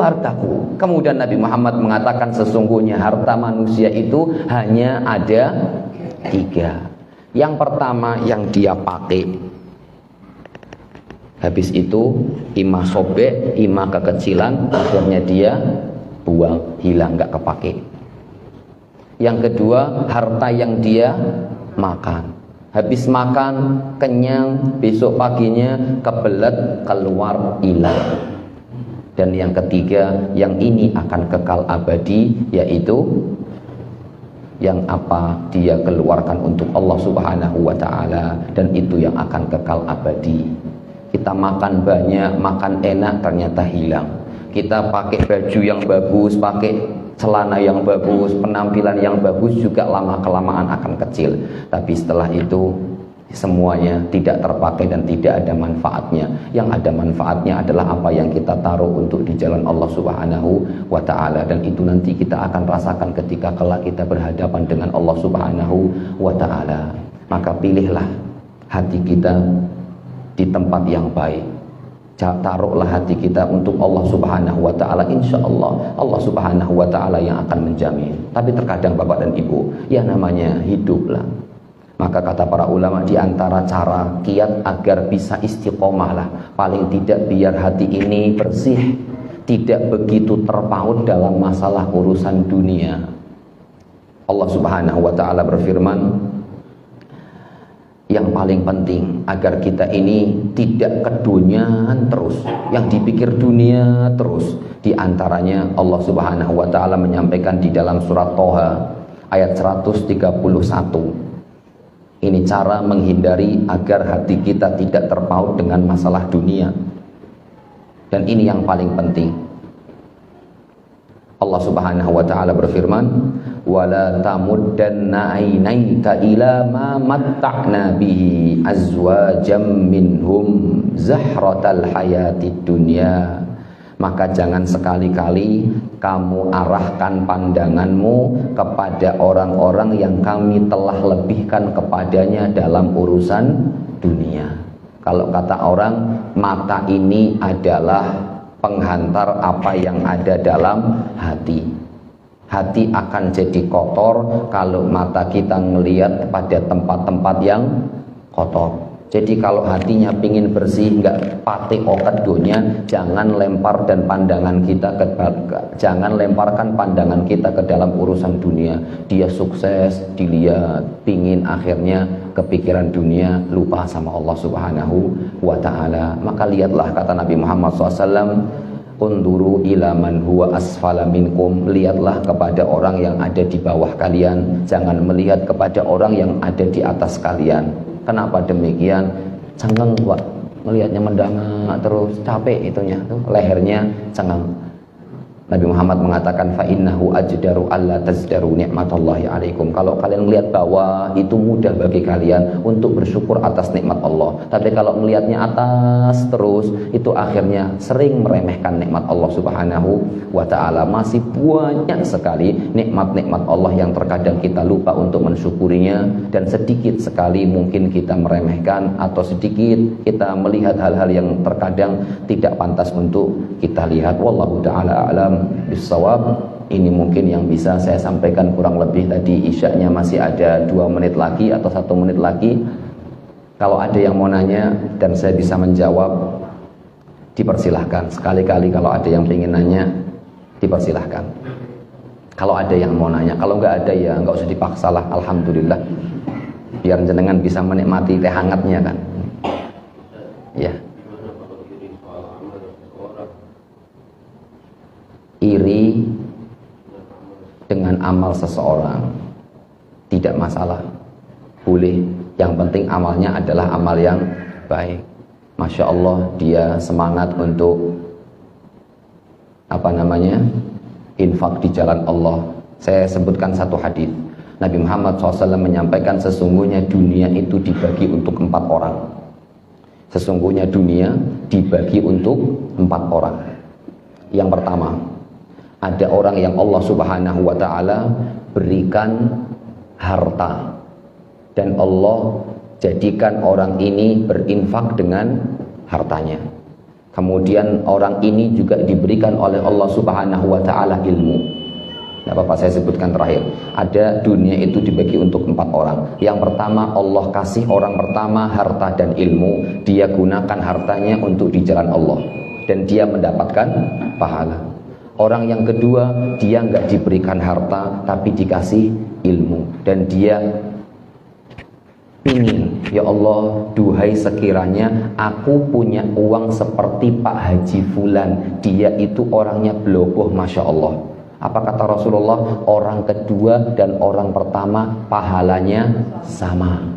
[SPEAKER 2] Kemudian Nabi Muhammad mengatakan sesungguhnya harta manusia itu hanya ada 3. Yang pertama yang dia pakai, habis itu imah sobek, imah kekecilan, akhirnya dia buang, hilang, gak kepake. Yang kedua, harta yang dia makan. Habis makan, kenyang, besok paginya kebelet, keluar, hilang. Dan yang ketiga, yang ini akan kekal abadi, yaitu yang apa dia keluarkan untuk Allah Subhanahu wa ta'ala, dan itu yang akan kekal abadi. Kita makan banyak, makan enak, ternyata hilang. Kita pakai baju yang bagus, pakai celana yang bagus, penampilan yang bagus, juga lama-kelamaan akan kecil. Tapi setelah itu semuanya tidak terpakai dan tidak ada manfaatnya. Yang ada manfaatnya adalah apa yang kita taruh untuk di jalan Allah Subhanahu wa ta'ala. Dan itu nanti kita akan rasakan ketika kelak kita berhadapan dengan Allah Subhanahu wa ta'ala. Maka pilihlah hati kita di tempat yang baik. Taruhlah hati kita untuk Allah Subhanahu wa ta'ala. Insya Allah Allah Subhanahu wa ta'ala yang akan menjamin. Tapi terkadang Bapak dan Ibu, ya namanya hiduplah. Maka kata para ulama, di antara cara kiat agar bisa istiqomah lah, paling tidak biar hati ini bersih, tidak begitu terpaut dalam masalah urusan dunia. Allah Subhanahu wa ta'ala berfirman, yang paling penting agar kita ini tidak keduniaan terus, yang dipikir dunia terus. Di antaranya Allah Subhanahu wa ta'ala menyampaikan di dalam surat Toha ayat 131. Ini cara menghindari agar hati kita tidak terpaut dengan masalah dunia. Dan ini yang paling penting. Allah Subhanahu wa ta'ala berfirman, wala tamuddanna 'ainaika ila ma matta'na bihi azwajam minhum zahratal hayatid dunya. Maka jangan sekali-kali kamu arahkan pandanganmu kepada orang-orang yang kami telah lebihkan kepadanya dalam urusan dunia. Kalau kata orang, mata ini adalah penghantar apa yang ada dalam hati. Hati akan jadi kotor kalau mata kita ngelihat pada tempat-tempat yang kotor. Jadi kalau hatinya pingin bersih, nggak pati okat dunia, jangan lemparkan pandangan kita ke dalam urusan dunia. Dia sukses, dilihat, pingin akhirnya kepikiran dunia, lupa sama Allah Subhanahu wa ta'ala. Maka lihatlah, kata Nabi Muhammad SAW, unduru ila man huwa asfala minkum, lihatlah kepada orang yang ada di bawah kalian, jangan melihat kepada orang yang ada di atas kalian. Kenapa demikian? Cengeng Pak, melihatnya mendangak terus, capek itunya, tuh lehernya cengeng. Nabi Muhammad mengatakan, fa innahu ajdaru alla tazdaru nikmatallahi alaikum. Kalau kalian melihat bawah, itu mudah bagi kalian untuk bersyukur atas nikmat Allah. Tapi kalau melihatnya atas terus, itu akhirnya sering meremehkan nikmat Allah Subhanahu wa ta'ala. Masih banyak sekali nikmat-nikmat Allah yang terkadang kita lupa untuk mensyukurinya, dan sedikit sekali mungkin kita meremehkan, atau sedikit kita melihat hal-hal yang terkadang tidak pantas untuk kita lihat. Wallahu ta'ala a'lam bisawab. Ini mungkin yang bisa saya sampaikan, kurang lebih tadi isyaknya masih ada 2 menit lagi atau 1 menit lagi. Kalau ada yang mau nanya dan saya bisa menjawab, dipersilahkan. Sekali-kali kalau ada yang ingin nanya, dipersilahkan. Kalau ada yang mau nanya, kalau nggak ada ya nggak usah dipaksalah. Alhamdulillah, biar jenengan bisa menikmati teh hangatnya kan. Ya. Iri dengan amal seseorang tidak masalah, boleh. Yang penting amalnya adalah amal yang baik. Masya Allah, dia semangat untuk infak di jalan Allah. Saya sebutkan satu hadis. Nabi Muhammad SAW menyampaikan, sesungguhnya dunia itu dibagi untuk 4 orang. Sesungguhnya dunia dibagi untuk 4 orang. Yang pertama, ada orang yang Allah Subhanahu wa ta'ala berikan harta, dan Allah jadikan orang ini berinfak dengan hartanya. Kemudian orang ini juga diberikan oleh Allah Subhanahu wa ta'ala ilmu. Tidak apa-apa, saya sebutkan terakhir. Ada dunia itu dibagi untuk 4 orang. Yang pertama, Allah kasih orang pertama harta dan ilmu. Dia gunakan hartanya untuk di jalan Allah, dan dia mendapatkan pahala. Orang yang kedua, dia nggak diberikan harta tapi dikasih ilmu, dan dia pingin, ya Allah, duhai sekiranya aku punya uang seperti Pak Haji Fulan, dia itu orangnya beloboh, Masya Allah. Apa kata Rasulullah? Orang kedua dan orang pertama pahalanya sama.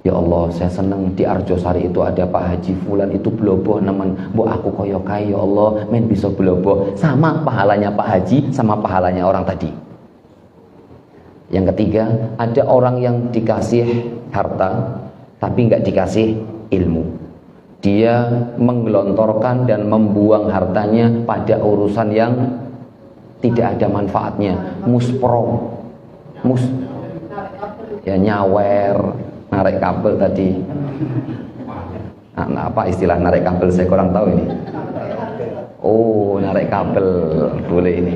[SPEAKER 2] Ya Allah, saya senang di Arjosari itu ada Pak Haji Fulan, itu beloboh nemen, mbok aku koyo kae ya Allah, men bisa beloboh, sama pahalanya Pak Haji sama pahalanya orang tadi. Yang ketiga, ada orang yang dikasih harta tapi nggak dikasih ilmu. Dia menggelontorkan dan membuang hartanya pada urusan yang tidak ada manfaatnya. Muspro, ya nyawer, narik kabel tadi. Nah, apa istilah narik kabel? Saya kurang tahu ini. Oh, narik kabel boleh ini.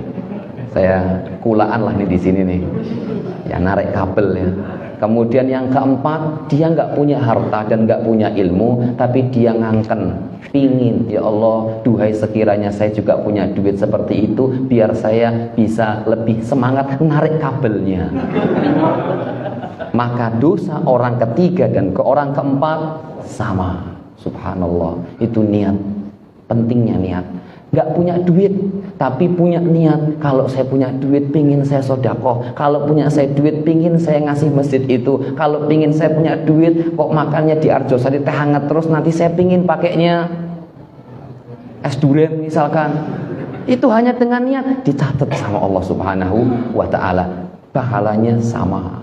[SPEAKER 2] Saya kulaan lah nih di sini nih. Ya narik kabel ya. Kemudian yang keempat, dia nggak punya harta dan nggak punya ilmu, tapi dia ngangken, pingin, ya Allah, duhai sekiranya saya juga punya duit seperti itu, biar saya bisa lebih semangat narik kabelnya. Maka dosa orang ketiga dan ke orang keempat sama. Subhanallah, itu niat. Pentingnya niat. Gak punya duit tapi punya niat, kalau saya punya duit pingin saya sodakoh, kalau punya saya duit pingin saya ngasih masjid itu, kalau pingin saya punya duit kok makannya di Arjosari teh hangat terus, nanti saya pingin pakainya es durian misalkan. Itu hanya dengan niat, dicatat sama Allah Subhanahu wa ta'ala, pahalanya sama.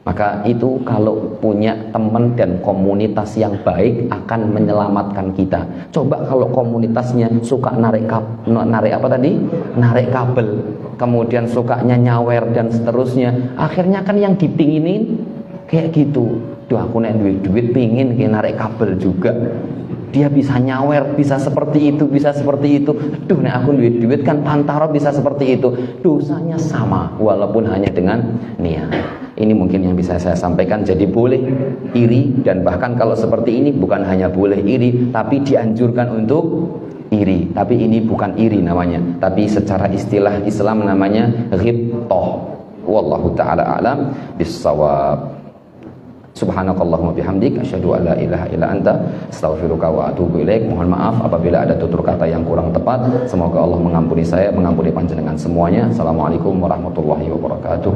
[SPEAKER 2] Maka itu kalau punya teman dan komunitas yang baik akan menyelamatkan kita. Coba kalau komunitasnya suka narik apa tadi? Narik kabel, kemudian sukanya nyawer dan seterusnya, akhirnya kan yang dipinginin kayak gitu. Duh, aku nek duit pingin kayak narik kabel juga. Dia bisa nyawer, bisa seperti itu, bisa seperti itu. Duh, nek aku duit kan pantaro bisa seperti itu. Dosanya sama walaupun hanya dengan niat. Ini mungkin yang bisa saya sampaikan. Jadi boleh iri, dan bahkan kalau seperti ini bukan hanya boleh iri, tapi dianjurkan untuk iri. Tapi ini bukan iri namanya, tapi secara istilah Islam namanya ghibthah. Wallahu ta'ala a'lam bis-shawab. Subhanakallahumma bihamdik, asyhadu an la ilaha illa anta, astaghfiruka wa atubu ilaik. Mohon maaf apabila ada tutur kata yang kurang tepat. Semoga Allah mengampuni saya, mengampuni panjenengan semuanya. Assalamualaikum warahmatullahi wabarakatuh.